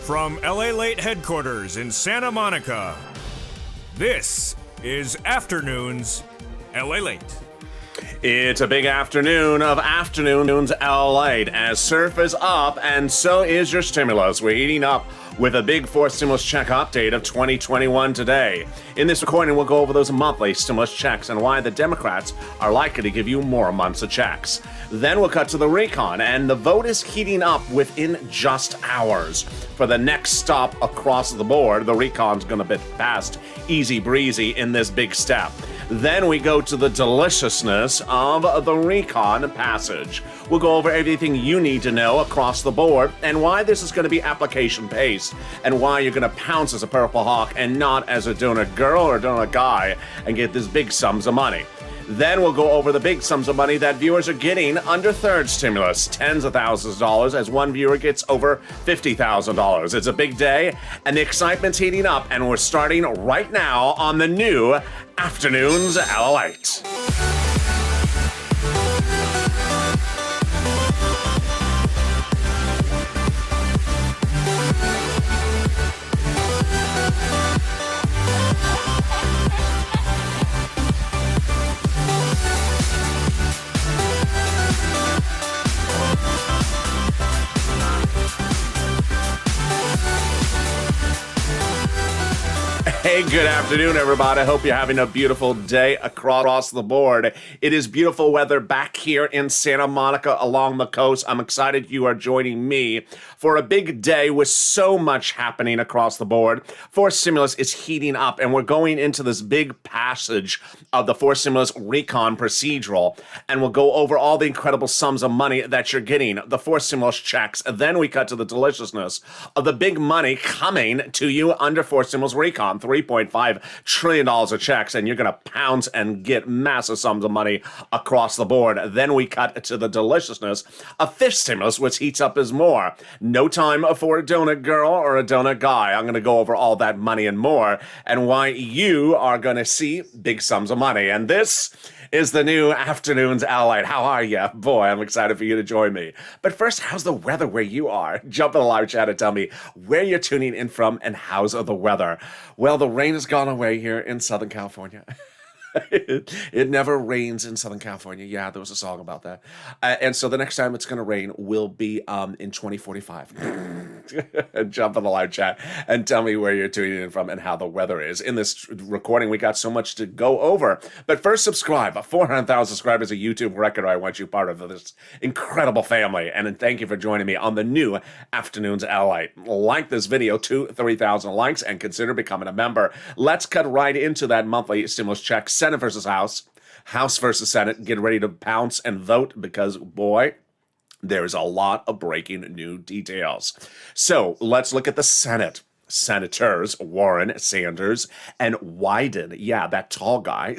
From LALATE headquarters in Santa Monica, this is Afternoons LALATE. It's a big afternoon of Afternoons LALATE as surf is up and so is your stimulus. We're heating up with a big fourth stimulus check update of 2021 today. In this recording, we'll go over those monthly stimulus checks and why the Democrats are likely to give you more months of checks. Then we'll cut to the recon, and the vote is heating up within just hours. For the next stop across the board, the recon's gonna be passed easy breezy in this big step. Then we go to the deliciousness of the recon passage. We'll go over everything you need to know across the board and why this is going to be application-based and why you're going to pounce as a Purple Hawk and not as a donut girl or donut guy and get these big sums of money. Then we'll go over the big sums of money that viewers are getting under third stimulus, tens of thousands of dollars as one viewer gets over $50,000. It's a big day, and the excitement's heating up, and we're starting right now on the new Afternoons LALATE. Hey, good afternoon, everybody. I hope you're having a beautiful day across the board. It is beautiful weather back here in Santa Monica along the coast. I'm excited you are joining me for a big day with so much happening across the board. Fourth stimulus is heating up, and we're going into this big passage of the fourth stimulus recon procedural, and we'll go over all the incredible sums of money that you're getting, the fourth stimulus checks. Then we cut to the deliciousness of the big money coming to you under fourth stimulus recon, $3.5 trillion of checks, and you're going to pounce and get massive sums of money across the board. Then we cut to the deliciousness of fifth stimulus, which heats up as more. No time for a donut girl or a donut guy. I'm going to go over all that money and more and why you are going to see big sums of money. And this is the new Afternoons LALATE. How are you? Boy, I'm excited for you to join me. But first, how's the weather where you are? Jump in the live chat and tell me where you're tuning in from and how's the weather. Well, the rain has gone away here in Southern California. It never rains in Southern California. Yeah, there was a song about that. And so the next time it's going to rain will be in 2045. Jump in the live chat and tell me where you're tuning in from and how the weather is. In this recording, we got so much to go over. But first, subscribe. 400,000 subscribers, a YouTube record. I want you part of this incredible family. And thank you for joining me on the new Afternoons LALATE. Like this video to 3,000 likes and consider becoming a member. Let's cut right into that monthly stimulus check. Senate versus House, House versus Senate. Get ready to pounce and vote because, boy, there's a lot of breaking new details. So let's look at the Senate. Senators Warren, Sanders, and Wyden, yeah, that tall guy,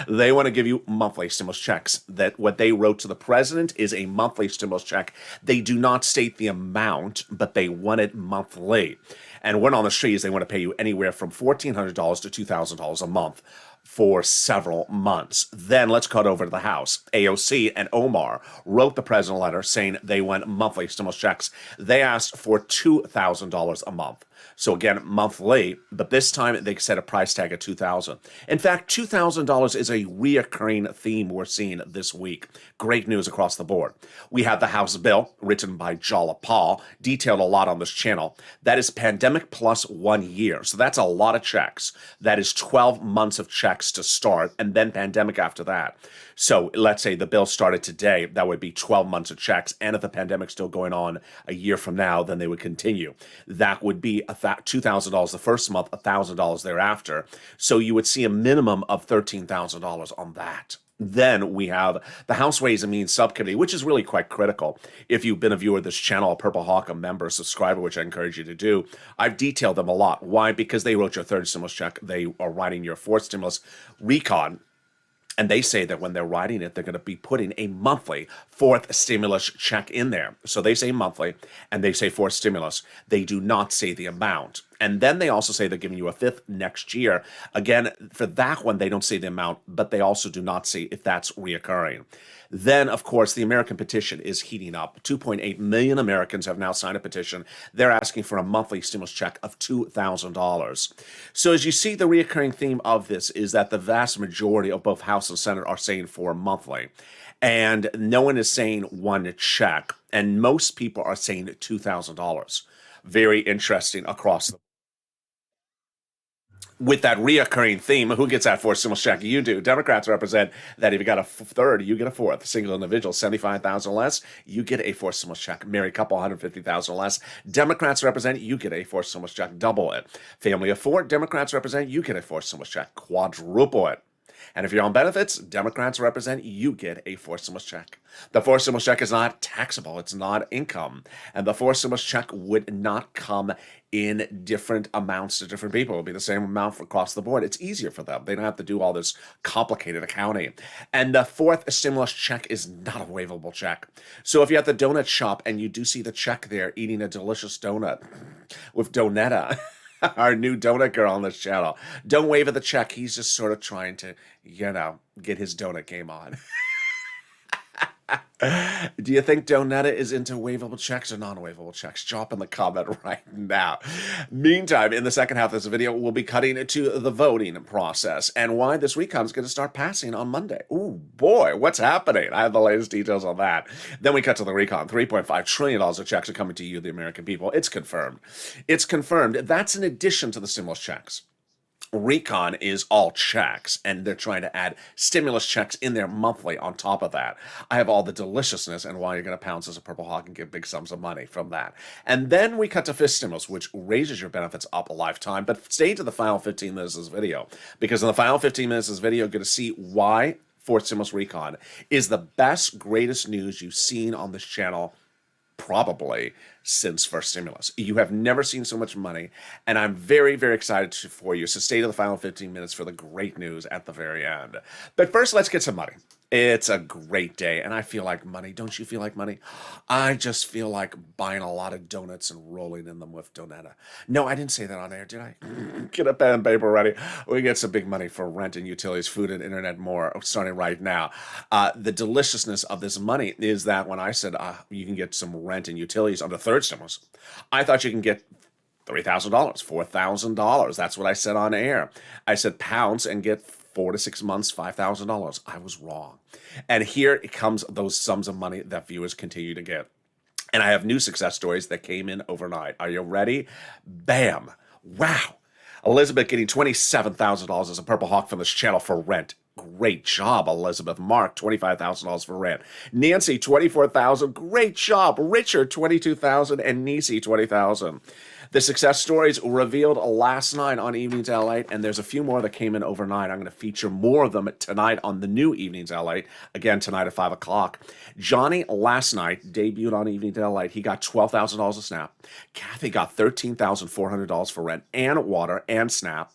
they want to give you monthly stimulus checks. That what they wrote to the president is a monthly stimulus check. They do not state the amount, but they want it monthly. And when on the streets, they want to pay you anywhere from $1,400 to $2,000 a month for several months. Then let's cut over to the House. AOC and Omar wrote the president a letter saying they want monthly stimulus checks. They asked for $2,000 a month. So again, monthly, but this time they set a price tag at $2,000. In fact, $2,000 is a reoccurring theme we're seeing this week. Great news across the board. We have the House bill, written by Jala Paul, detailed a lot on this channel. That is pandemic plus 1 year. So that's a lot of checks. That is 12 months of checks to start, and then pandemic after that. So let's say the bill started today, that would be 12 months of checks. And if the pandemic's still going on a year from now, then they would continue. That would be $2,000 the first month, $1,000 thereafter. So you would see a minimum of $13,000 on that. Then we have the House Ways and Means Subcommittee, which is really quite critical. If you've been a viewer of this channel, a Purple Hawk, a member, a subscriber, which I encourage you to do, I've detailed them a lot. Why? Because they wrote your third stimulus check. They are writing your fourth stimulus recon. And they say that when they're writing it, they're going to be putting a monthly fourth stimulus check in there. So they say monthly, and they say fourth stimulus. They do not say the amount. And then they also say they're giving you a fifth next year. Again, for that one, they don't say the amount, but they also do not say if that's reoccurring. Then, of course, the American petition is heating up. 2.8 million Americans have now signed a petition. They're asking for a monthly stimulus check of $2,000. So as you see, the reoccurring theme of this is that the vast majority of both House and Senate are saying for monthly. And no one is saying one check. And most people are saying $2,000. Very interesting across the with that reoccurring theme, who gets that fourth stimulus check? You do. Democrats represent that if you got a third, you get a fourth. Single individual, 75,000 less, you get a fourth stimulus check. Married couple, 150,000 less. Democrats represent, you get a fourth stimulus check. Double it. Family of four, Democrats represent, you get a fourth stimulus check. Quadruple it. And if you're on benefits, Democrats represent, you get a fourth stimulus check. The fourth stimulus check is not taxable. It's not income. And the fourth stimulus check would not come in different amounts to different people. It would be the same amount across the board. It's easier for them. They don't have to do all this complicated accounting. And the fourth stimulus check is not a waivable check. So if you're at the donut shop and you do see the check there eating a delicious donut with Donetta, our new donut girl on this channel, don't wave at the check. He's just sort of trying to, get his donut game on. Do you think Donetta is into waivable checks or non-waivable checks? Drop in the comment right now. Meantime, in the second half of this video, we'll be cutting to the voting process and why this recon is going to start passing on Monday. Ooh, boy, what's happening? I have the latest details on that. Then we cut to the recon. $3.5 trillion of checks are coming to you, the American people. It's confirmed. It's confirmed. That's in addition to the stimulus checks. Recon is all checks, and they're trying to add stimulus checks in there monthly on top of that. I have all the deliciousness and why you're going to pounce as a Purple Hawk and get big sums of money from that. And then we cut to fifth stimulus, which raises your benefits up a lifetime. But stay to the final 15 minutes of this video, because in the final 15 minutes of this video, you're going to see why fourth stimulus recon is the best, greatest news you've seen on this channel probably since first stimulus. You have never seen so much money, and I'm very, very excited for you. So stay to the final 15 minutes for the great news at the very end. But first, let's get some money. It's a great day, and I feel like money. Don't you feel like money? I just feel like buying a lot of donuts and rolling in them with Donetta. No, I didn't say that on air, did I? Get a pen and paper ready. We get some big money for rent and utilities, food and internet, more, starting right now. The deliciousness of this money is that when I said you can get some rent and utilities under third stimulus, I thought you can get $3,000, $4,000. That's what I said on air. I said pounds and get 4 to 6 months, $5,000. I was wrong. And here it comes those sums of money that viewers continue to get. And I have new success stories that came in overnight. Are you ready? Bam. Wow. Elizabeth getting $27,000 as a Purple Hawk from this channel for rent. Great job, Elizabeth. Mark, $25,000 for rent. Nancy, $24,000. Great job. Richard, $22,000. And Nisi, $20,000. The success stories revealed last night on Evenings LALATE, and there's a few more that came in overnight. I'm going to feature more of them tonight on the new Evenings LALATE, again tonight at 5 o'clock. Johnny last night debuted on Evenings LALATE. He got $12,000 a snap. Kathy got $13,400 for rent and water and snap.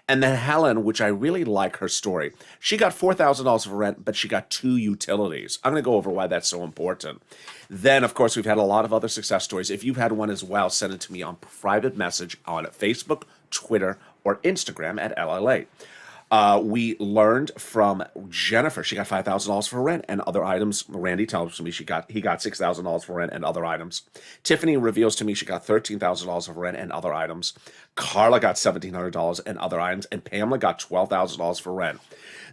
And then Helen, which I really like her story, she got $4,000 for rent, but she got 2 utilities. I'm going to go over why that's so important. Then, of course, we've had a lot of other success stories. If you've had one as well, send it to me on private message on Facebook, Twitter, or Instagram at LALATE. We learned from Jennifer. She got $5,000 for rent and other items. Randy tells me he got $6,000 for rent and other items. Tiffany reveals to me she got $13,000 for rent and other items. Carla got $1,700 and other items, and Pamela got $12,000 for rent.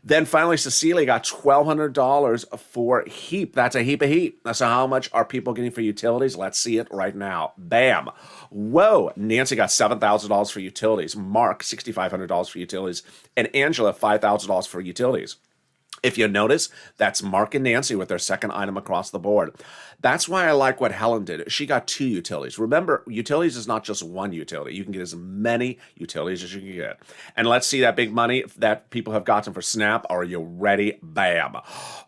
Then finally, Cecilia got $1,200 for heap. That's a heap of heat. So how much are people getting for utilities? Let's see it right now. Bam. Whoa. Nancy got $7,000 for utilities. Mark, $6,500 for utilities. And Angela, $5,000 for utilities. If you notice, that's Mark and Nancy with their second item across the board. That's why I like what Helen did. She got 2 utilities. Remember, utilities is not just one utility. You can get as many utilities as you can get. And let's see that big money that people have gotten for SNAP. Are you ready? Bam.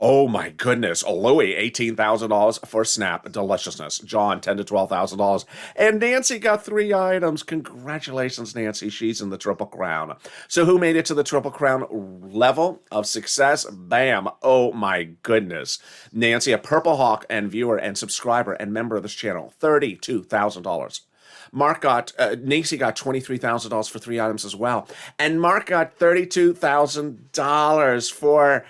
Oh my goodness. Louis, $18,000 for SNAP. Deliciousness. John, $10,000 to $12,000. And Nancy got 3 items. Congratulations, Nancy. She's in the Triple Crown. So who made it to the Triple Crown level of success? Bam. Oh my goodness. Nancy, a Purple Hawk and viewer and subscriber and member of this channel, $32,000. Nacy got $23,000 for 3 items as well. And Mark got $32,000 for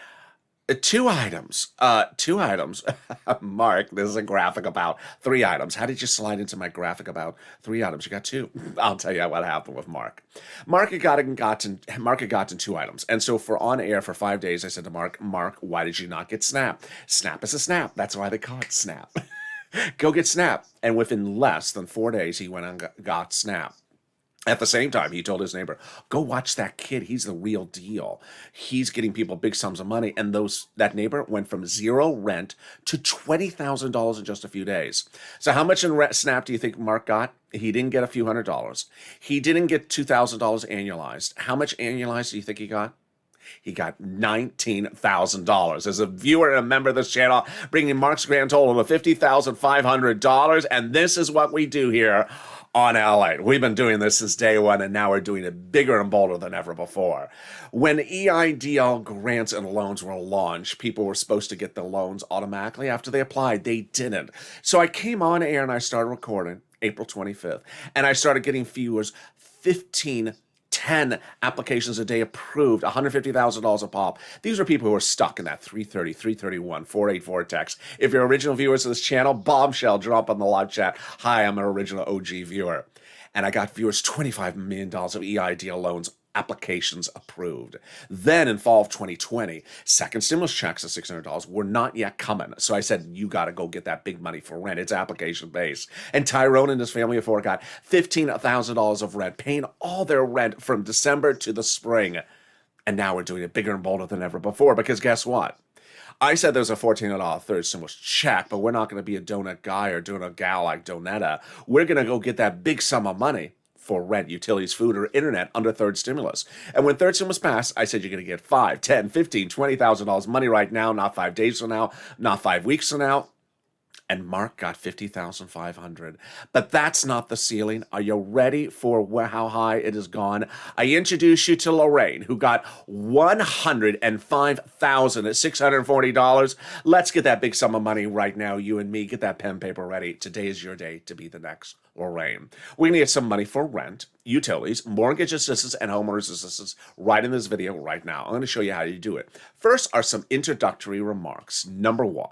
2 items. 2 items. Mark, this is a graphic about 3 items. How did you slide into my graphic about 3 items? You got 2. I'll tell you what happened with Mark. Mark had gotten 2 items. And so for on air for 5 days, I said to Mark, why did you not get Snap? Snap is a Snap. That's why they call it Snap. Go get Snap. And within less than 4 days, he went and got Snap. At the same time, he told his neighbor, go watch that kid. He's the real deal. He's getting people big sums of money. And that neighbor went from 0 rent to $20,000 in just a few days. So how much in Snap do you think Mark got? He didn't get a few $100s. He didn't get $2,000 annualized. How much annualized do you think he got? He got $19,000. As a viewer and a member of this channel, bringing Mark's grand total to $50,500. And this is what we do here on LALATE. We've been doing this since day one, and now we're doing it bigger and bolder than ever before. When EIDL grants and loans were launched, people were supposed to get the loans automatically after they applied. They didn't. So I came on air and I started recording April 25th, and I started getting viewers 10 applications a day approved, $150,000 a pop. These are people who are stuck in that 330, 331, 484 text. If you're original viewers of this channel, bombshell, drop on the live chat. Hi, I'm an original OG viewer. And I got viewers $25 million of EIDL loans applications approved. Then in fall of 2020, second stimulus checks of $600 were not yet coming. So I said, you got to go get that big money for rent. It's application based. And Tyrone and his family of 4 got $15,000 of rent, paying all their rent from December to the spring. And now we're doing it bigger and bolder than ever before, because guess what? I said there's a $1,400 third stimulus check, but we're not going to be a donut guy or donut gal like Donetta. We're going to go get that big sum of money for rent, utilities, food, or internet under third stimulus. And when third stimulus passed, I said you're going to get $5, $10, $15, $20,000 money right now, not 5 days from now, not 5 weeks from now. And Mark got $50,500. But that's not the ceiling. Are you ready for how high it has gone? I introduce you to Lorraine, who got $105,640. Let's get that big sum of money right now. You and me, get that pen paper ready. Today is your day to be the next Lorraine. We're going to get some money for rent, utilities, mortgage assistance, and homeowners assistance right in this video right now. I'm going to show you how you do it. First are some introductory remarks. Number 1.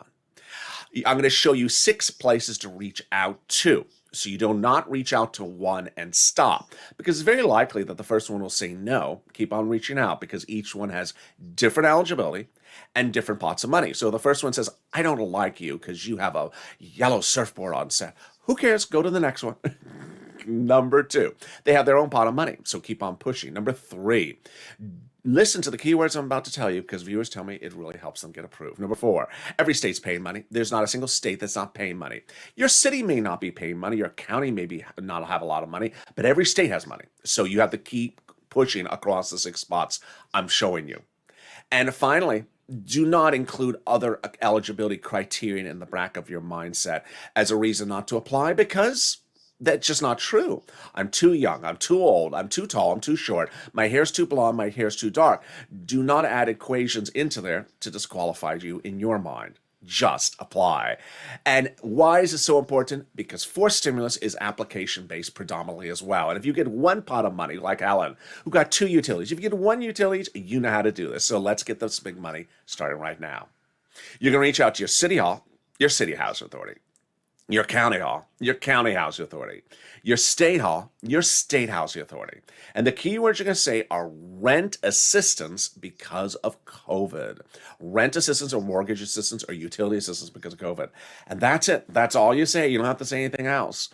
I'm going to show you 6 places to reach out to, so you do not reach out to one and stop, because it's very likely that the first one will say no. Keep on reaching out, because each one has different eligibility and different pots of money. So the first one says, I don't like you because you have a yellow surfboard on set. Who cares? Go to the next one. Number 2, they have their own pot of money, so keep on pushing. Number 3, listen to the keywords I'm about to tell you, because viewers tell me it really helps them get approved. Number 4, every state's paying money. There's not a single state that's not paying money. Your city may not be paying money. Your county may not have a lot of money, but every state has money. So you have to keep pushing across the 6 spots I'm showing you. And finally, do not include other eligibility criterion in the back of your mindset as a reason not to apply, because that's just not true. I'm too young, I'm too old, I'm too tall, I'm too short, my hair's too blonde, my hair's too dark. Do not add equations into there to disqualify you in your mind. Just apply. And why is it so important? Because forced stimulus is application-based predominantly as well. And if you get one pot of money, like Alan, who got 2 utilities, if you get 1 utility, you know how to do this. So let's get this big money starting right now. You're going to reach out to your city hall, your city housing authority, your county hall, your county housing authority, your state hall, your state housing authority. And the keywords you're going to say are rent assistance because of COVID. Rent assistance or mortgage assistance or utility assistance because of COVID. And that's it. That's all you say. You don't have to say anything else.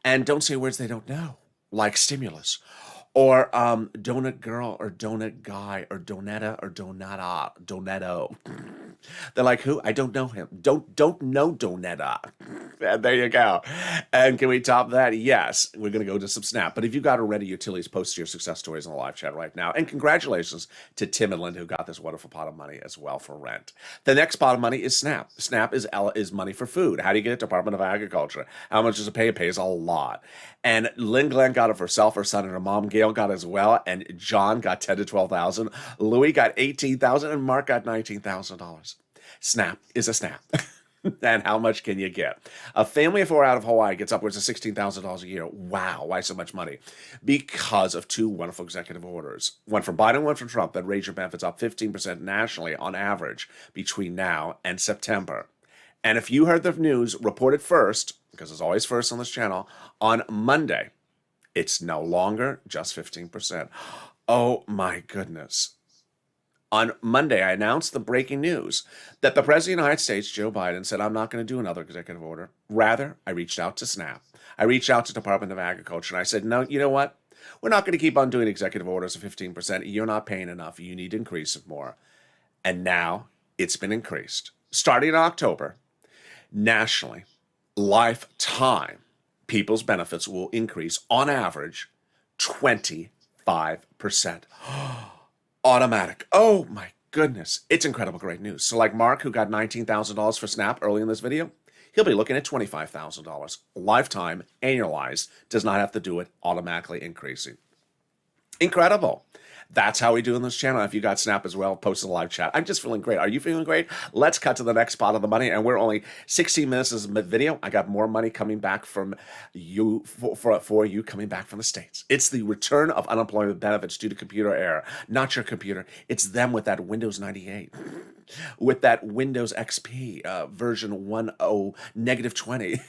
And don't say words they don't know, like stimulus, or donut girl, or donut guy, or donetta, or donata, donetto. They're like, who? I don't know him. Don't know Donetta. And there you go. And can we top that? Yes. We're going to go to some Snap. But if you got already utilities, post your success stories in the live chat right now. And congratulations to Tim and Linda, who got this wonderful pot of money as well for rent. The next pot of money is Snap. Snap is money for food. How do you get it? Department of Agriculture. How much does it pay? It pays a lot. And Lynn Glenn got it for herself, her son, and her mom. Gail got it as well. And John got $10,000 to $12,000. Louis got $18,000, and Mark got $19,000. Snap is a Snap. And how much can you get? A family of four out of Hawaii gets upwards of $16,000 a year. Wow, why so much money? Because of two wonderful executive orders. One from Biden, one from Trump, that raise your benefits up 15% nationally on average between now and September. And if you heard the news reported first, because it's always first on this channel, on Monday, it's no longer just 15%. Oh my goodness. On Monday, I announced the breaking news that the President of the United States, Joe Biden, said, I'm not going to do another executive order. Rather, I reached out to SNAP. I reached out to the Department of Agriculture, and I said, no, you know what? We're not going to keep on doing executive orders of 15%. You're not paying enough. You need to increase it more. And now it's been increased. Starting in October, nationally, lifetime, people's benefits will increase on average 25%. Automatic. Oh my goodness. It's incredible great news. So like Mark, who got $19,000 for SNAP early in this video, he'll be looking at $25,000. Lifetime, annualized, does not have to do it automatically increasing. Incredible. That's how we do in this channel. If you got Snap as well, post in the live chat. I'm just feeling great. Are you feeling great? Let's cut to the next part of the money. And we're only 16 minutes of the video. I got more money coming back from you, for you coming back from the States. It's the return of unemployment benefits due to computer error. Not your computer. It's them with that Windows 98. With that Windows XP version 10 negative 20.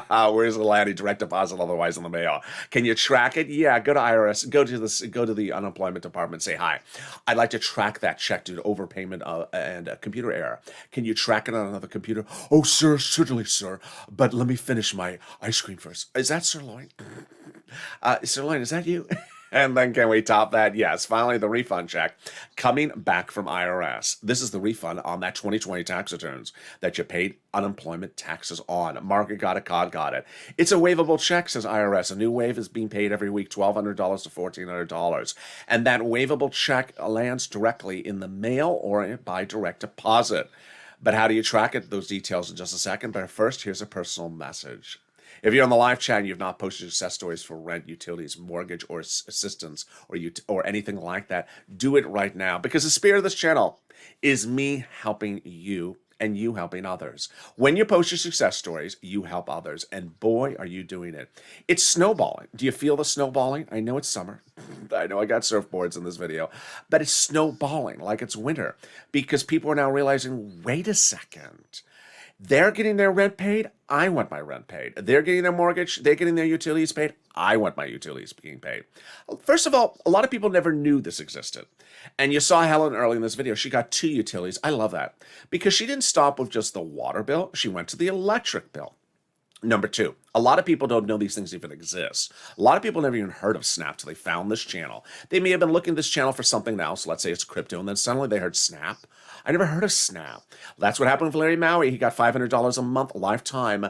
Where's the LALATE direct deposit otherwise in the mail? Can you track it? Yeah, go to IRS, go to the unemployment department, say hi. I'd like to track that check due to overpayment and a computer error. Can you track it on another computer? Oh, sir, certainly, sir. But let me finish my ice cream first. Is that Sirloin? Sirloin, is that you? And then can we top that? Yes, finally the refund check coming back from IRS. This is the refund on that 2020 tax returns that you paid unemployment taxes on. Margaret got it, Cod got it. It's a waivable check, says IRS. A new wave is being paid every week, $1,200 to $1,400. And that waivable check lands directly in the mail or by direct deposit. But how do you track it? Those details in just a second. But first, here's a personal message. If you're on the live chat and you've not posted success stories for rent, utilities, mortgage, or assistance, or anything like that, do it right now. Because the spirit of this channel is me helping you and you helping others. When you post your success stories, you help others. And boy, are you doing it. It's snowballing. Do you feel the snowballing? I know it's summer. I know I got surfboards in this video. But it's snowballing like it's winter. Because people are now realizing, wait a second. They're getting their rent paid. I want my rent paid. They're getting their mortgage. They're getting their utilities paid. I want my utilities being paid. First of all, a lot of people never knew this existed. And you saw Helen early in this video. She got 2 utilities. I love that. Because she didn't stop with just the water bill. She went to the electric bill. Number 2, a lot of people don't know these things even exist. A lot of people never even heard of Snap till they found this channel. They may have been looking at this channel for something else. Let's say it's crypto, and then suddenly they heard Snap. I never heard of Snap. That's what happened with Larry Maui. He got $500 a month lifetime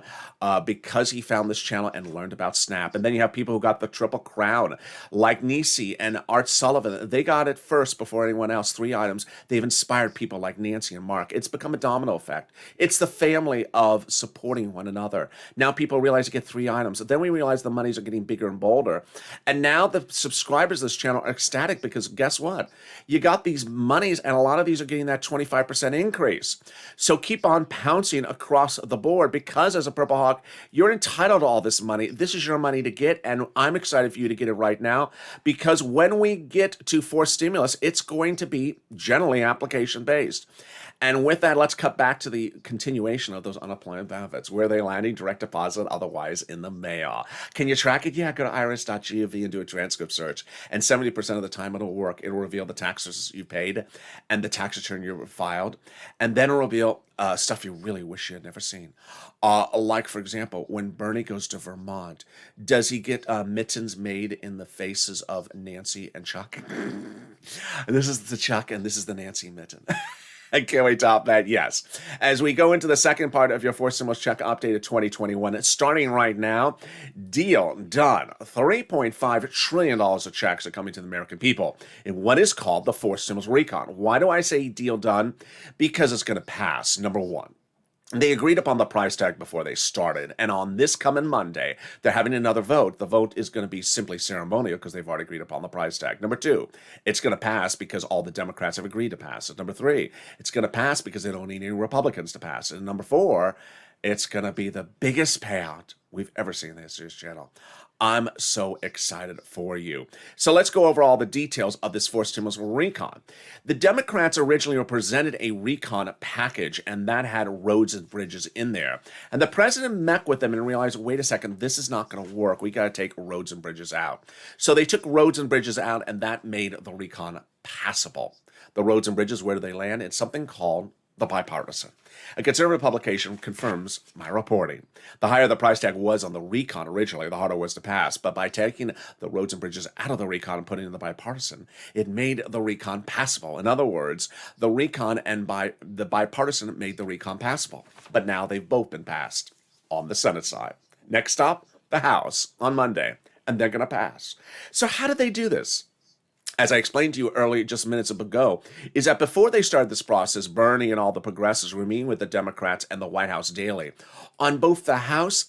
because he found this channel and learned about Snap. And then you have people who got the triple crown, like Nisi and Art Sullivan. They got it first before anyone else. 3 items. They've inspired people like Nancy and Mark. It's become a domino effect. It's the family of supporting one another. Now people realize to get 3 items. Then we realize the monies are getting bigger and bolder. And now the subscribers of this channel are ecstatic because guess what? You got these monies and a lot of these are getting that 25% increase. So keep on pouncing across the board because as a Purple Hawk, you're entitled to all this money. This is your money to get, and I'm excited for you to get it right now because when we get to forced stimulus, it's going to be generally application-based. And with that, let's cut back to the continuation of those unemployment benefits. Where are they landing? Direct deposit, otherwise in the mail. Can you track it? Yeah, go to irs.gov and do a transcript search. And 70% of the time it'll work. It'll reveal the taxes you paid and the tax return you filed. And then it'll reveal stuff you really wish you had never seen. Like, for example, when Bernie goes to Vermont, does he get mittens made in the faces of Nancy and Chuck? This is the Chuck and this is the Nancy mitten. Can we top that? Yes. As we go into the second part of your forced stimulus check updated 2021, it's starting right now. Deal done. $3.5 trillion of checks are coming to the American people in what is called the forced stimulus recon. Why do I say deal done? Because it's going to pass, number one. They agreed upon the price tag before they started, and on this coming Monday, they're having another vote. The vote is going to be simply ceremonial because they've already agreed upon the price tag. Number two, it's going to pass because all the Democrats have agreed to pass it. Number three, it's going to pass because they don't need any Republicans to pass it. And number four, it's going to be the biggest payout we've ever seen in the history of this channel. I'm so excited for you. So let's go over all the details of this fourth stimulus recon. The Democrats originally were presented a recon package, and that had roads and bridges in there. And the president met with them and realized, wait a second, this is not going to work. We got to take roads and bridges out. So they took roads and bridges out, and that made the recon passable. The roads and bridges, where do they land? It's something called the bipartisan. A conservative publication confirms my reporting. The higher the price tag was on the recon originally, the harder it was to pass. But by taking the roads and bridges out of the recon and putting it in the bipartisan, it made the recon passable. In other words, the recon and the bipartisan made the recon passable. But now they've both been passed on the Senate side. Next stop, the House on Monday, and they're going to pass. So how did they do this? As I explained to you earlier, just minutes ago, is that before they started this process, Bernie and all the progressives were meeting with the Democrats and the White House daily on both the House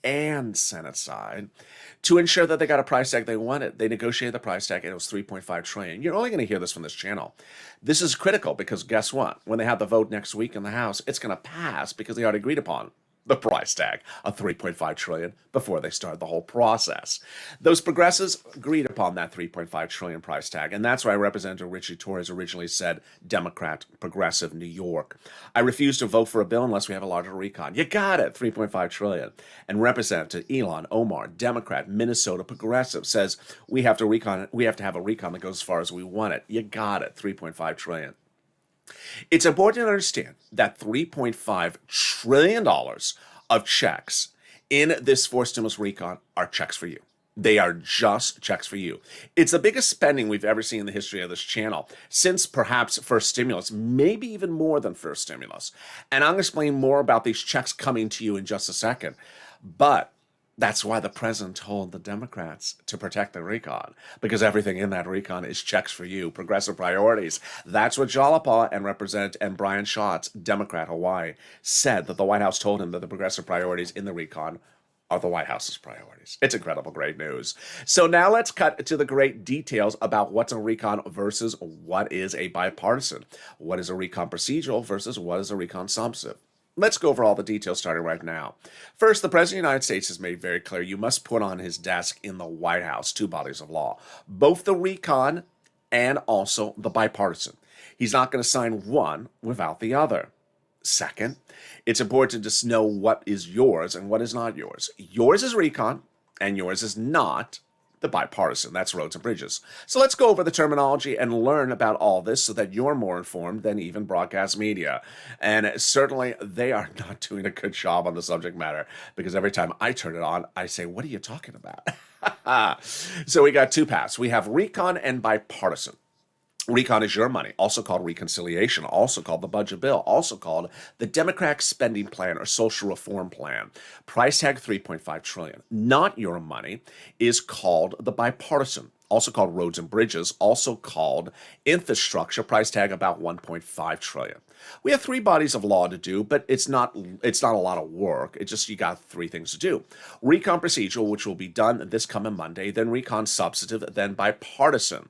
and Senate side to ensure that they got a price tag they wanted. They negotiated the price tag, and it was $3.5 trillion. You're only going to hear this from this channel. This is critical because guess what? When they have the vote next week in the House, it's going to pass because they already agreed upon the price tag of $3.5 trillion before they started the whole process. Those progressives agreed upon that $3.5 trillion price tag, and that's why Representative Richie Torres originally said Democrat, progressive, New York. I refuse to vote for a bill unless we have a larger recon. You got it, $3.5 trillion. And Representative Elon Omar, Democrat, Minnesota, progressive, says we have to have a recon that goes as far as we want it. You got it, $3.5 trillion. It's important to understand that $3.5 trillion of checks in this fourth stimulus recon are checks for you. They are just checks for you. It's the biggest spending we've ever seen in the history of this channel since perhaps first stimulus, maybe even more than first stimulus. And I'm going to explain more about these checks coming to you in just a second. But that's why the president told the Democrats to protect the recon, because everything in that recon is checks for you, progressive priorities. That's what Jalapa and Brian Schatz, Democrat, Hawaii, said, that the White House told him that the progressive priorities in the recon are the White House's priorities. It's incredible, great news. So now let's cut to the great details about what's a recon versus what is a bipartisan. What is a recon procedural versus what is a recon substantive? Let's go over all the details starting right now. First, the President of the United States has made very clear you must put on his desk in the White House two bodies of law, both the recon and also the bipartisan. He's not going to sign one without the other. Second, it's important to just know what is yours and what is not yours. Yours is recon and yours is not the bipartisan. That's roads and bridges. So let's go over the terminology and learn about all this so that you're more informed than even broadcast media. And certainly they are not doing a good job on the subject matter, because every time I turn it on, I say, what are you talking about? So we got two paths. We have recon and bipartisan. Recon is your money, also called reconciliation, also called the budget bill, also called the Democratic spending plan or social reform plan. Price tag $3.5 trillion. Not your money is called the bipartisan, also called roads and bridges, also called infrastructure, price tag about $1.5 trillion. We have three bodies of law to do, but it's not a lot of work. It's just you got three things to do. Recon procedural, which will be done this coming Monday, then recon substantive, then bipartisan.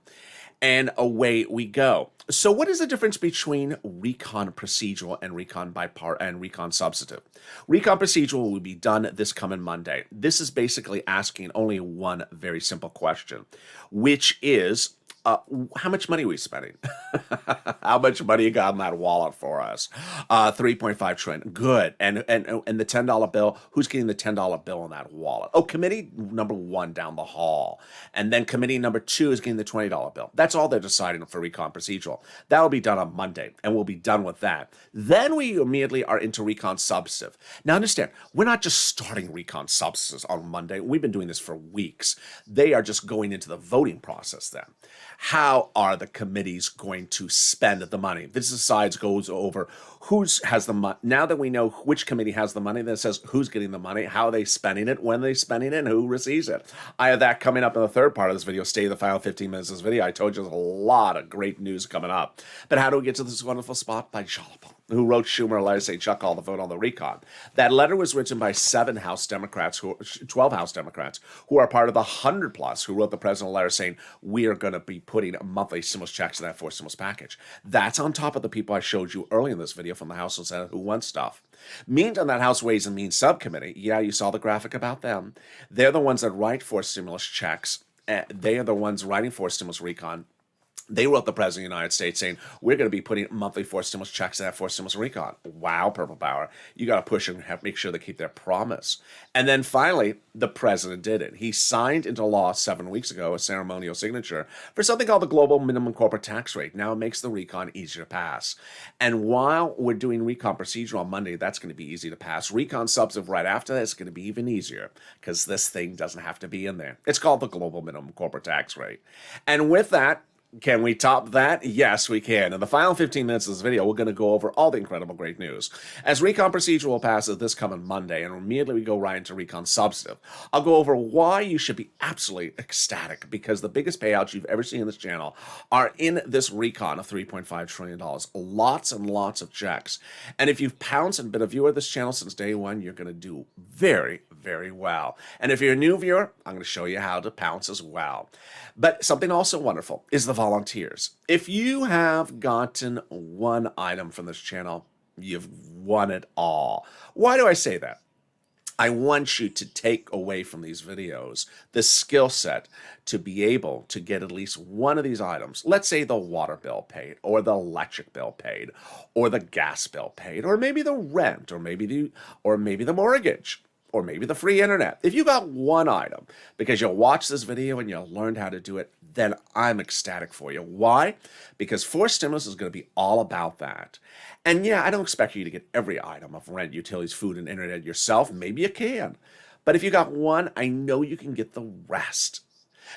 And away we go. So what is the difference between recon procedural and recon substantive? Recon procedural will be done this coming Monday. This is basically asking only one very simple question, which is, how much money are we spending? How much money you got in that wallet for us? $3.5 trillion. Good. And the $10 bill, who's getting the $10 bill in that wallet? Oh, committee number one down the hall. And then committee number two is getting the $20 bill. That's all they're deciding for recon procedural. That will be done on Monday, and we'll be done with that. Then we immediately are into recon substantive. Now understand, we're not just starting recon substances on Monday. We've been doing this for weeks. They are just going into the voting process then. How are the committees going to spend the money? This decides, goes over who has the money. Now that we know which committee has the money, then it says who's getting the money, how are they spending it, when are they spending it, and who receives it. I have that coming up in the third part of this video. Stay the final 15 minutes of this video. I told you there's a lot of great news coming up. But how do we get to this wonderful spot? By Jalapa. who wrote Schumer a letter saying Chuck called the vote on the recon. That letter was written by 12 House Democrats who are part of the 100 plus who wrote the president a letter saying we are going to be putting monthly stimulus checks in that fourth stimulus package. That's on top of the people I showed you earlier in this video from the House and Senate who want stuff. Meantime, that House Ways and Means subcommittee, yeah, you saw the graphic about them. They're the ones that write for stimulus checks. They are the ones writing for stimulus recon. They wrote the President of the United States saying, we're going to be putting monthly forced stimulus checks in that forced stimulus recon. Wow, Purple Power. You got to push and make sure they keep their promise. And then finally, the President did it. He signed into law 7 weeks ago a ceremonial signature for something called the Global Minimum Corporate Tax Rate. Now it makes the recon easier to pass. And while we're doing recon procedure on Monday, that's going to be easy to pass. Recon substantive right after that is going to be even easier because this thing doesn't have to be in there. It's called the Global Minimum Corporate Tax Rate. And with that, can we top that? Yes, we can. In the final 15 minutes of this video, we're going to go over all the incredible great news. As recon procedural passes this coming Monday, and immediately we go right into recon substantive, I'll go over why you should be absolutely ecstatic, because the biggest payouts you've ever seen in this channel are in this recon of $3.5 trillion. Lots and lots of checks. And if you've pounced and been a viewer of this channel since day one, you're going to do very, very well. And if you're a new viewer, I'm going to show you how to pounce as well. But something also wonderful is the volunteers. If you have gotten one item from this channel, you've won it all. Why do I say that? I want you to take away from these videos the skill set to be able to get at least one of these items. Let's say the water bill paid, or the electric bill paid, or the gas bill paid, or maybe the rent, or maybe the mortgage, or maybe the free internet. If you got one item because you watched this video and you learned how to do it, then I'm ecstatic for you. Why? Because forced stimulus is going to be all about that. And yeah, I don't expect you to get every item of rent, utilities, food, and internet yourself. Maybe you can. But if you got one, I know you can get the rest.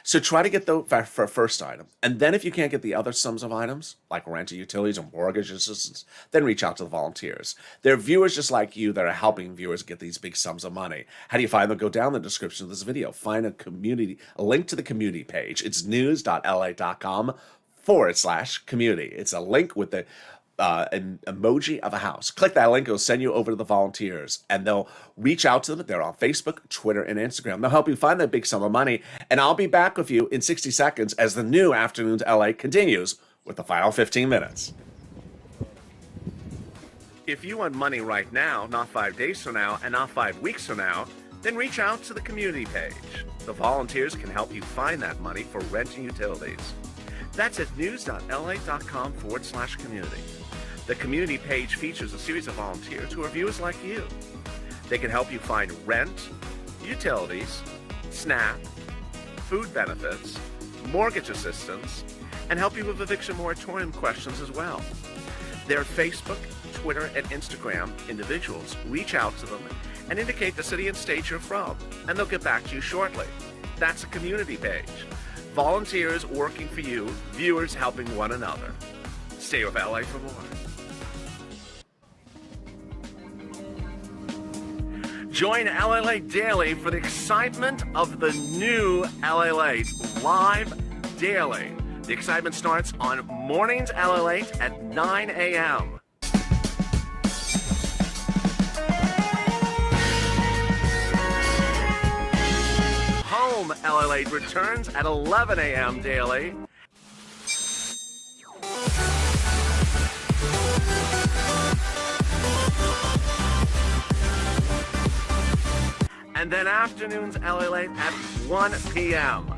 So try to get the for first item. And then if you can't get the other sums of items, like rent and utilities and mortgage assistance, then reach out to the volunteers. They're viewers just like you that are helping viewers get these big sums of money. How do you find them? Go down in the description of this video. Find a link to the community page. It's news.la.com/community. It's a link with the an emoji of a house. Click that link, it'll send you over to the volunteers, and they'll reach out to them. They're on Facebook, Twitter, and Instagram. They'll help you find that big sum of money, and I'll be back with you in 60 seconds as the new Afternoons LA continues with the final 15 minutes. If you want money right now, not 5 days from now, and not 5 weeks from now, then reach out to the community page. The volunteers can help you find that money for rent and utilities. That's at news.la.com/community. The community page features a series of volunteers who are viewers like you. They can help you find rent, utilities, SNAP, food benefits, mortgage assistance, and help you with eviction moratorium questions as well. Their Facebook, Twitter, and Instagram individuals reach out to them and indicate the city and state you're from, and they'll get back to you shortly. That's a community page. Volunteers working for you, viewers helping one another. Stay with LA for more. Join LALATE daily for the excitement of the new LALATE live daily. The excitement starts on mornings LALATE at 9 a.m. Home LALATE returns at 11 a.m. daily. And then afternoons LALATE at 1 p.m.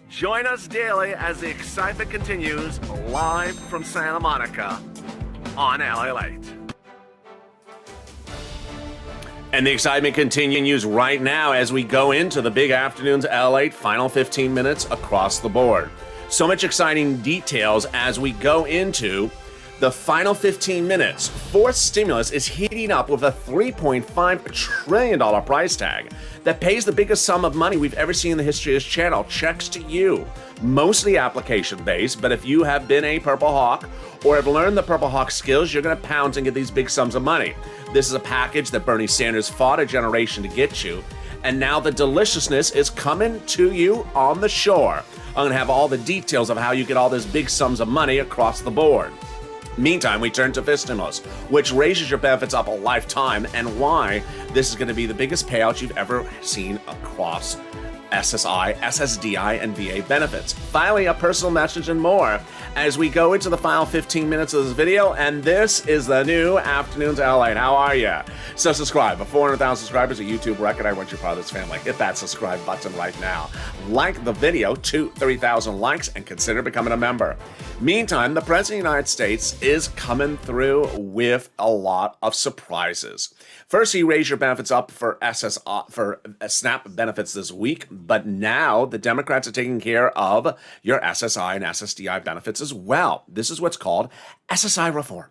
Join us daily as the excitement continues live from Santa Monica on LALATE. And the excitement continues right now as we go into the big afternoons LALATE final 15 minutes across the board. So much exciting details as we go into the final 15 minutes. Fourth stimulus is heating up with a $3.5 trillion price tag that pays the biggest sum of money we've ever seen in the history of this channel. Checks to you. Mostly application-based, but if you have been a Purple Hawk or have learned the Purple Hawk skills, you're going to pounce and get these big sums of money. This is a package that Bernie Sanders fought a generation to get you, And now the deliciousness is coming to you on the shore. I'm going to have all the details of how you get all these big sums of money across the board. Meantime, we turn to Fistimals, which raises your benefits up a lifetime, and why this is going to be the biggest payout you've ever seen across SSI, SSDI, and VA benefits. Finally, a personal message and more as we go into the final 15 minutes of this video, and this is the new Afternoons LA. How are you? So subscribe. At 400,000 subscribers, a YouTube record. I want you part of this family. Hit that subscribe button right now. Like the video to 3,000 likes and consider becoming a member. Meantime, the President of the United States is coming through with a lot of surprises. First, he raised your benefits up for SNAP benefits this week, but now the Democrats are taking care of your SSI and SSDI benefits as well. This is what's called SSI reform,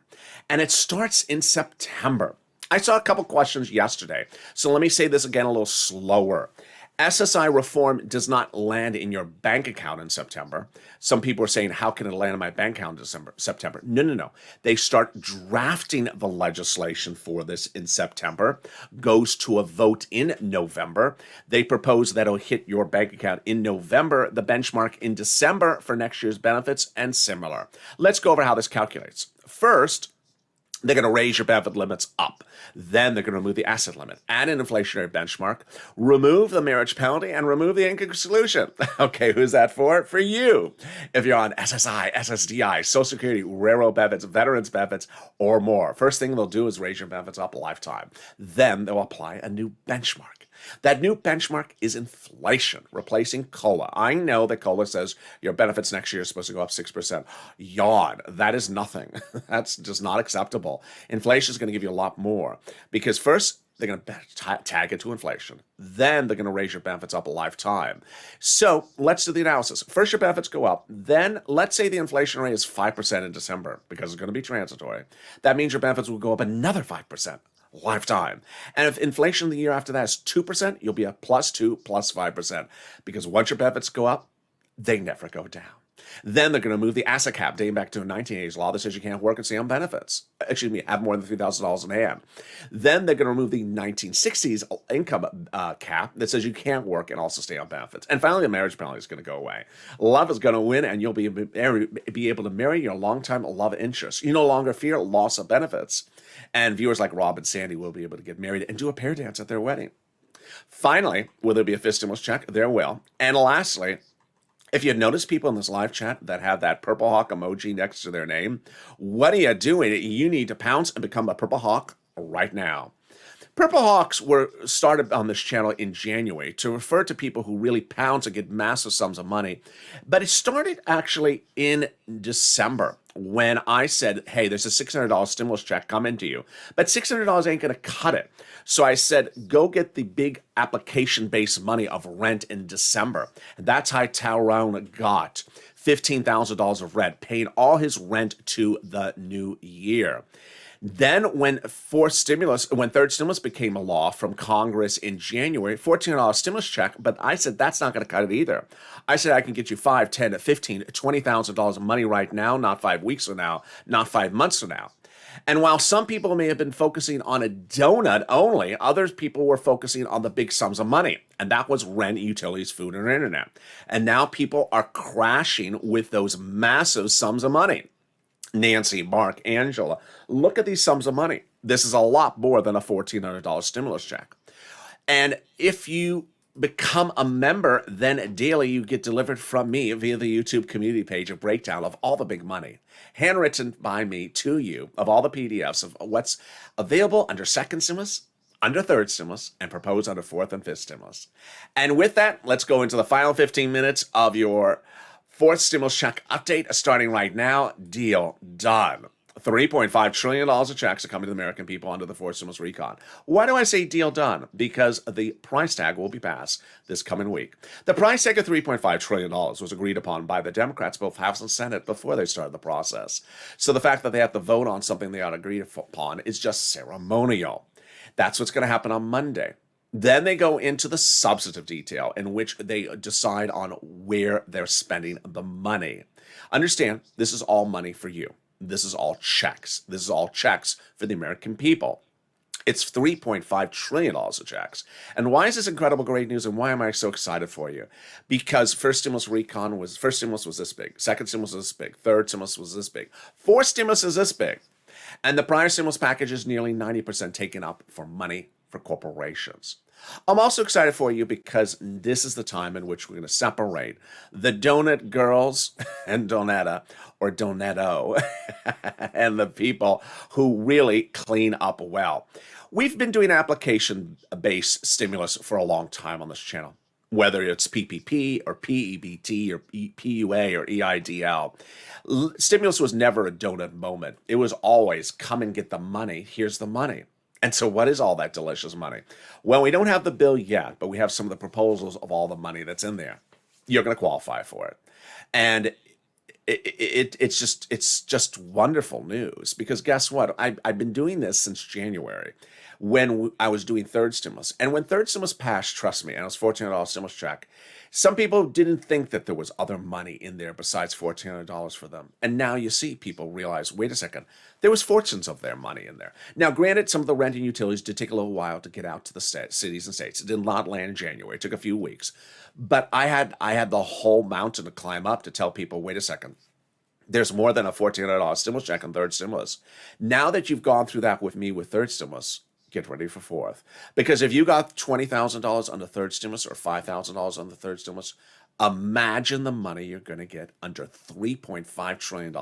and it starts in September. I saw a couple questions yesterday, so let me say this again a little slower. SSI reform does not land in your bank account in September. Some people are saying, how can it land in my bank account in September? No. They start drafting the legislation for this in September, goes to a vote in November. They propose that it'll hit your bank account in November, the benchmark in December for next year's benefits, and similar. Let's go over how this calculates. First, they're going to raise your benefit limits up. Then they're going to remove the asset limit, add an inflationary benchmark, remove the marriage penalty, and remove the income exclusion. Okay, who's that for? For you. If you're on SSI, SSDI, Social Security, railroad benefits, veterans benefits, or more. First thing they'll do is raise your benefits up a lifetime. Then they'll apply a new benchmark. That new benchmark is inflation, replacing COLA. I know that COLA says your benefits next year are supposed to go up 6%. Yawn. That is nothing. That's just not acceptable. Inflation is going to give you a lot more because first, they're going to tag it to inflation. Then they're going to raise your benefits up a lifetime. So let's do the analysis. First, your benefits go up. Then let's say the inflation rate is 5% in December because it's going to be transitory. That means your benefits will go up another 5%. Lifetime. And if inflation the year after that is 2%, you'll be at +2, +5%. Because once your benefits go up, they never go down. Then they're going to move the asset cap dating back to a 1980s law that says you can't work and stay on benefits. Have more than $3,000 in hand. Then they're going to remove the 1960s income cap that says you can't work and also stay on benefits. And finally, the marriage penalty is going to go away. Love is going to win, and you'll be able to marry your longtime love interest. You no longer fear loss of benefits. And viewers like Rob and Sandy will be able to get married and do a pair dance at their wedding. Finally, will there be a fist stimulus check? There will. And lastly, if you notice people in this live chat that have that purple hawk emoji next to their name, what are you doing? You need to pounce and become a purple hawk right now. Purple Hawks were started on this channel in January to refer to people who really pounce and get massive sums of money. But it started actually in December when I said, hey, there's a $600 stimulus check coming to you. But $600 ain't going to cut it. So I said, go get the big application-based money of rent in December. And that's how Tyrone got $15,000 of rent, paying all his rent to the new year. Then when third stimulus became a law from Congress in January, $1,400 stimulus check, but I said that's not going to cut it either. I said I can get you $5,000, $10,000, $15,000, $20,000 of money right now, not 5 weeks from now, not 5 months from now. And while some people may have been focusing on a donut only, other people were focusing on the big sums of money. And that was rent, utilities, food, and internet. And now people are crashing with those massive sums of money. Nancy, Mark, Angela, look at these sums of money. This is a lot more than a $1,400 stimulus check. And if you become a member, then daily you get delivered from me via the YouTube community page a breakdown of all the big money, handwritten by me to you, of all the PDFs of what's available under second stimulus, under third stimulus, and proposed under fourth and fifth stimulus. And with that, let's go into the final 15 minutes of your fourth stimulus check update starting right now. Deal done. $3.5 trillion of checks are coming to the American people under the fourth stimulus recon. Why do I say deal done? Because the price tag will be passed this coming week. The price tag of $3.5 trillion was agreed upon by the Democrats, both House and Senate, before they started the process. So the fact that they have to vote on something they ought to agree upon is just ceremonial. That's what's going to happen on Monday. Then they go into the substantive detail in which they decide on where they're spending the money. Understand, this is all money for you. This is all checks. This is all checks for the American people. It's $3.5 trillion of checks. And why is this incredible great news, and why am I so excited for you? Because first stimulus was this big, second stimulus was this big, third stimulus was this big, fourth stimulus is this big. And the prior stimulus package is nearly 90% taken up for money for corporations. I'm also excited for you because this is the time in which we're going to separate the donut girls and donetta, or donetto, and the people who really clean up well. We've been doing application-based stimulus for a long time on this channel, whether it's PPP or PEBT or PUA or EIDL. Stimulus was never a donut moment. It was always come and get the money. Here's the money. And so what is all that delicious money? Well, we don't have the bill yet, but we have some of the proposals of all the money that's in there. You're going to qualify for it. And it's just wonderful news, because guess what? I've been doing this since January when I was doing third stimulus. And when third stimulus passed, trust me, and it was $1,400 stimulus check, some people didn't think that there was other money in there besides $1,400 for them. And now you see people realize, wait a second, there was fortunes of their money in there. Now, granted, some of the rent and utilities did take a little while to get out to the cities and states. It did not land in January. It took a few weeks. But I had the whole mountain to climb up to tell people, wait a second, there's more than a $1,400 stimulus check on third stimulus. Now that you've gone through that with me with third stimulus, get ready for fourth. Because if you got $20,000 on the third stimulus or $5,000 on the third stimulus, imagine the money you're going to get under $3.5 trillion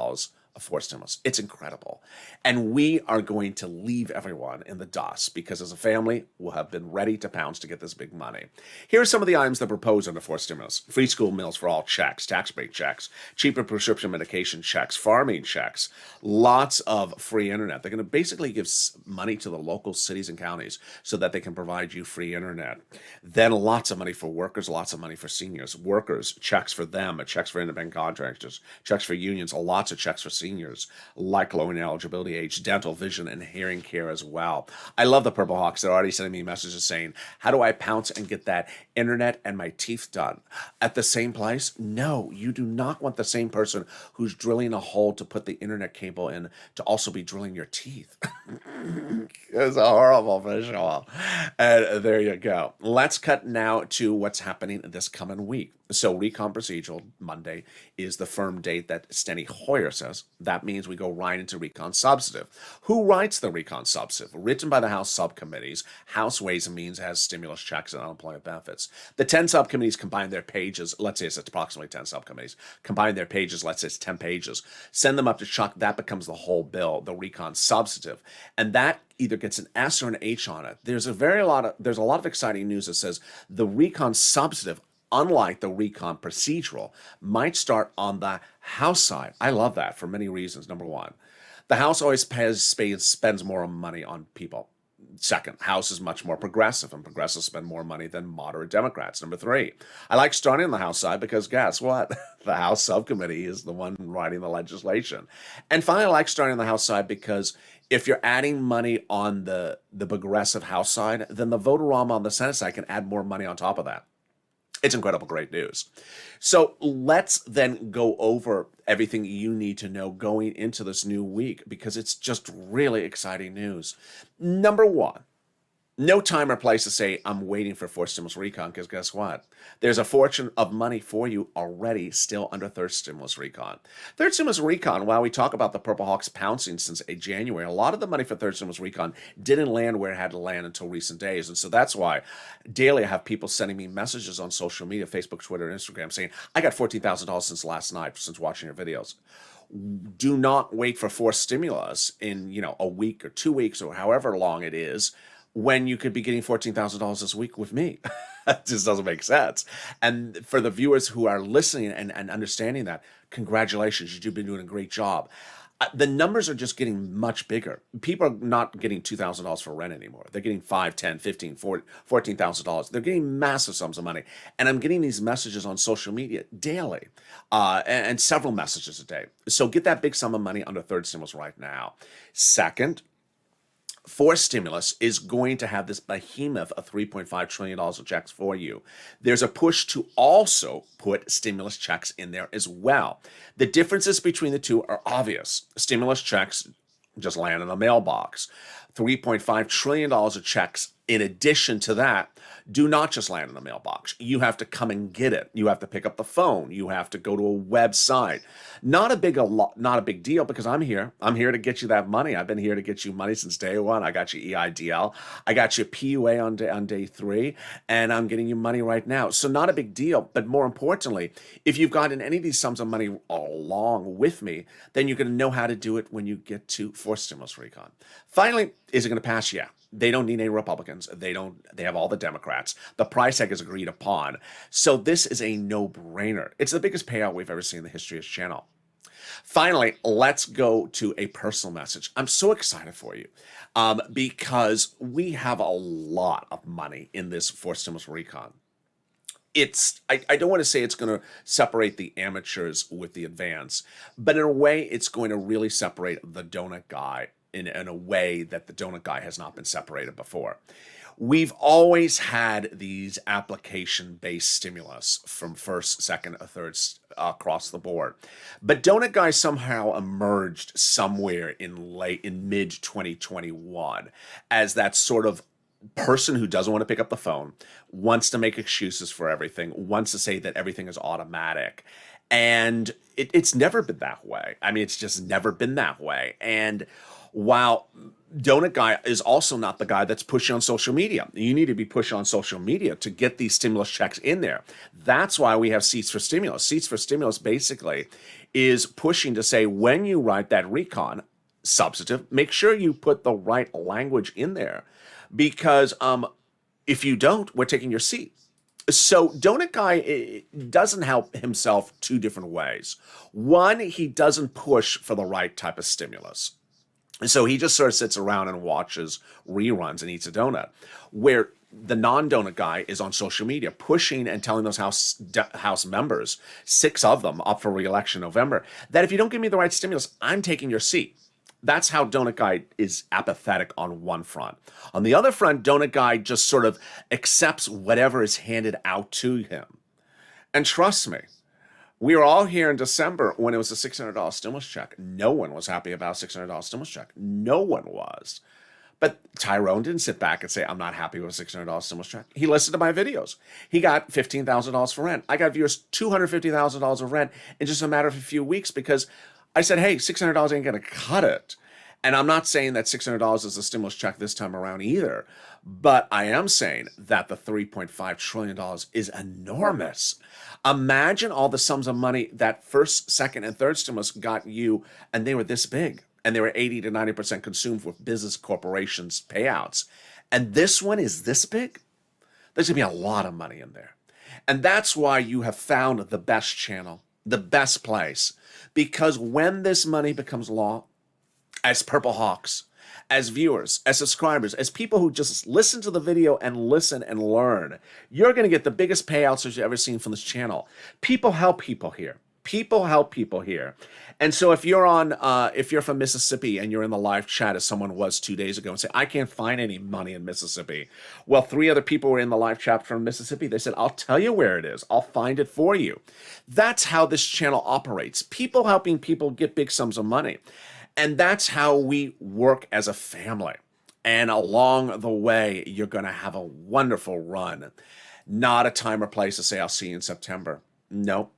of fourth stimulus. It's incredible. And we are going to leave everyone in the dust, because as a family, we'll have been ready to pounce to get this big money. Here are some of the items that are proposed under fourth stimulus: free school meals for all checks, tax break checks, cheaper prescription medication checks, farming checks, lots of free internet. They're going to basically give money to the local cities and counties so that they can provide you free internet. Then lots of money for workers, lots of money for seniors. Workers, checks for them, checks for independent contractors, checks for unions, lots of checks for seniors, like lowering eligibility age, dental, vision, and hearing care as well. I love the Purple Hawks. They're already sending me messages saying, how do I pounce and get that internet and my teeth done at the same place? No, you do not want the same person who's drilling a hole to put the internet cable in to also be drilling your teeth. It's a horrible visual. And there you go. Let's cut now to what's happening this coming week. So recon procedural Monday is the firm date that Steny Hoyer says. That means we go right into recon substantive. Who writes the recon substantive? Written by the House subcommittees. House Ways and Means has stimulus checks and unemployment benefits. The 10 subcommittees combine their pages. Let's say it's approximately 10 subcommittees. Combine their pages. Let's say it's 10 pages. Send them up to Chuck. That becomes the whole bill, the recon substantive. And that either gets an S or an H on it. There's a lot of exciting news that says the recon substantive, unlike the recon procedural, might start on the House side. I love that for many reasons. Number one, the House always spends more money on people. Second, House is much more progressive, and progressives spend more money than moderate Democrats. Number three, I like starting on the House side because guess what? The House subcommittee is the one writing the legislation. And finally, I like starting on the House side because if you're adding money on the progressive House side, then the vote-a-rama on the Senate side can add more money on top of that. It's incredible, great news. So let's then go over everything you need to know going into this new week, because it's just really exciting news. Number one, no time or place to say, I'm waiting for fourth stimulus recon, because guess what? There's a fortune of money for you already still under third stimulus recon. Third stimulus recon, while we talk about the Purple Hawks pouncing since January, a lot of the money for third stimulus recon didn't land where it had to land until recent days. And so that's why daily I have people sending me messages on social media, Facebook, Twitter, and Instagram, saying, I got $14,000 since last night, since watching your videos. Do not wait for fourth stimulus in, a week or 2 weeks or however long it is, when you could be getting $14,000 this week with me. It just doesn't make sense. And for the viewers who are listening and understanding that, congratulations, you've been doing a great job. The numbers are just getting much bigger. People are not getting $2,000 for rent anymore. They're getting $5, $10, $15, $14,000. They're getting massive sums of money. And I'm getting these messages on social media daily, and several messages a day. So get that big sum of money under third stimulus right now. Second, fourth stimulus is going to have this behemoth of $3.5 trillion of checks for you. There's a push to also put stimulus checks in there as well. The differences between the two are obvious. Stimulus checks just land in a mailbox. $3.5 trillion of checks. In addition to that, do not just land in the mailbox. You have to come and get it. You have to pick up the phone. You have to go to a website. Not a big deal, because I'm here. I'm here to get you that money. I've been here to get you money since day one. I got you EIDL. I got you PUA on day 3, and I'm getting you money right now. So not a big deal. But more importantly, if you've gotten any of these sums of money along with me, then you're going to know how to do it when you get to forced stimulus recon. Finally, is it going to pass? Yeah. They don't need any Republicans. They have all the Democrats. The price tag is agreed upon. So this is a no-brainer. It's the biggest payout we've ever seen in the history of this channel. Finally, let's go to a personal message. I'm so excited for you because we have a lot of money in this forced stimulus recon. I don't want to say it's going to separate the amateurs with the advanced, but in a way, it's going to really separate the donut guy in a way that the donut guy has not been separated before. We've always had these application-based stimulus from first, second, or third across the board. But donut guy somehow emerged somewhere in mid-2021 as that sort of person who doesn't want to pick up the phone, wants to make excuses for everything, wants to say that everything is automatic. And it's never been that way. I mean, it's just never been that way. And while donut guy is also not the guy that's pushing on social media. You need to be pushing on social media to get these stimulus checks in there. That's why we have Seats for Stimulus. Seats for Stimulus basically is pushing to say, when you write that recon substantive, make sure you put the right language in there, because if you don't, we're taking your seat. So donut guy doesn't help himself 2 different ways. One, he doesn't push for the right type of stimulus. So he just sort of sits around and watches reruns and eats a donut, where the non-donut guy is on social media pushing and telling those House members, 6 of them up for re-election in November, that if you don't give me the right stimulus, I'm taking your seat. That's how donut guy is apathetic on one front. On the other front, donut guy just sort of accepts whatever is handed out to him. And trust me, we were all here in December when it was a $600 stimulus check. No one was happy about a $600 stimulus check. No one was. But Tyrone didn't sit back and say, I'm not happy with a $600 stimulus check. He listened to my videos. He got $15,000 for rent. I got viewers $250,000 of rent in just a matter of a few weeks, because I said, hey, $600 ain't going to cut it. And I'm not saying that $600 is a stimulus check this time around either, but I am saying that the $3.5 trillion is enormous. Imagine all the sums of money that first, second, and third stimulus got you, and they were this big, and they were 80 to 90% consumed with business corporations payouts. And this one is this big? There's going to be a lot of money in there. And that's why you have found the best channel, the best place, because when this money becomes law, as Purple Hawks, as viewers, as subscribers, as people who just listen to the video and listen and learn, you're going to get the biggest payouts that you've ever seen from this channel. People help people here. People help people here. And so if you're from Mississippi and you're in the live chat, as someone was 2 days ago, and say, I can't find any money in Mississippi. Well, 3 other people were in the live chat from Mississippi. They said, I'll tell you where it is. I'll find it for you. That's how this channel operates. People helping people get big sums of money. And that's how we work as a family. And along the way, you're going to have a wonderful run. Not a time or place to say, I'll see you in September. Nope.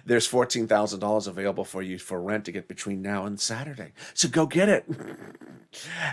There's $14,000 available for you for rent to get between now and Saturday. So go get it.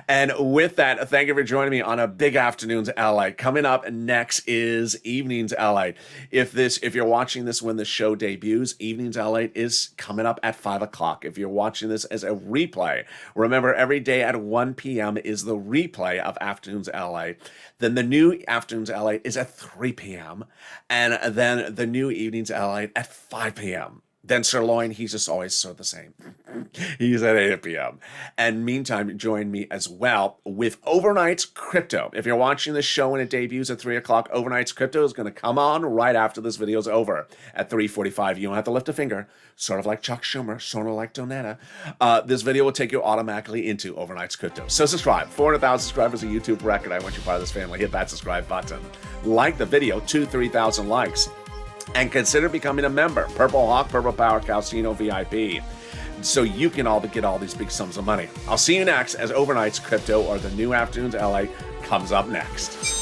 And with that, thank you for joining me on a big afternoon's LA. Coming up next is Evenings LA. If you're watching this when the show debuts, Evenings LA is coming up at 5 o'clock. If you're watching this as a replay, remember every day at 1 p.m. is the replay of Afternoons LA. Then the new Afternoons LA is at 3 p.m. And then the new Evenings LA at 5 p.m. Then Sirloin, he's just always sort of the same. He's at 8 p.m. And meantime, join me as well with Overnight's Crypto. If you're watching this show and it debuts at 3 o'clock, Overnight's Crypto is going to come on right after this video's over at 3:45. You don't have to lift a finger, sort of like Chuck Schumer, sort of like Donetta. This video will take you automatically into Overnight's Crypto. So subscribe. 400,000 subscribers, a YouTube record. I want you part of this family. Hit that subscribe button. Like the video, 3,000 likes. And consider becoming a member. Purple Hawk, Purple Power, Calcino VIP. so you can all get all these big sums of money. I'll see you next as Overnight's Crypto or the New Afternoons LA comes up next.